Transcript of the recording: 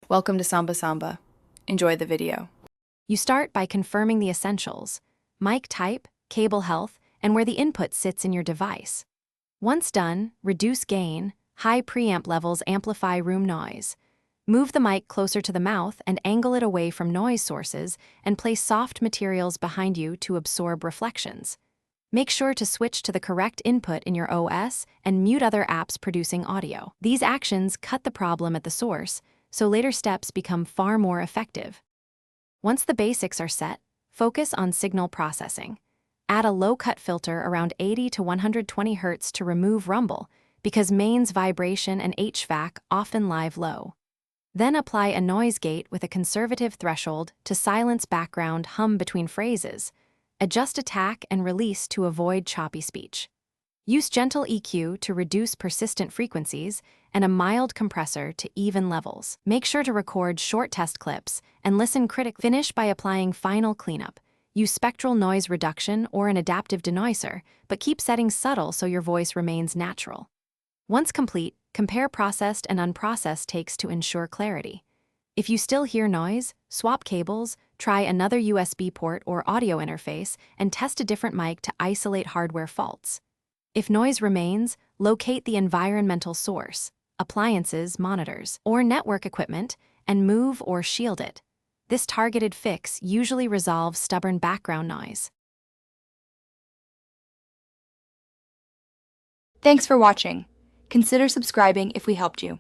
Welcome to Samba Samba. Enjoy the video. You start by confirming the essentials: mic type, cable health, and where the input sits in your device. Once done, reduce gain. High preamp levels amplify room noise. Move the mic closer to the mouth and angle it away from noise sources, and place soft materials behind you to absorb reflections. Make sure to switch to the correct input in your OS and mute other apps producing audio. These actions cut the problem at the source, so later steps become far more effective. Once the basics are set, focus on signal processing. Add a low-cut filter around 80 to 120 Hz to remove rumble, because mains vibration and HVAC often lie low. Then apply a noise gate with a conservative threshold to silence background hum between phrases. Adjust attack and release to avoid choppy speech. Use gentle EQ to reduce persistent frequencies and a mild compressor to even levels. Make sure to record short test clips and listen critically. Finish by applying final cleanup. Use spectral noise reduction or an adaptive denoiser, but keep settings subtle so your voice remains natural. Once complete, compare processed and unprocessed takes to ensure clarity. If you still hear noise, swap cables, try another USB port or audio interface, and test a different mic to isolate hardware faults. If noise remains, locate the environmental source, appliances, monitors, or network equipment, and move or shield it. This targeted fix usually resolves stubborn background noise. Thanks for watching. Consider subscribing if we helped you.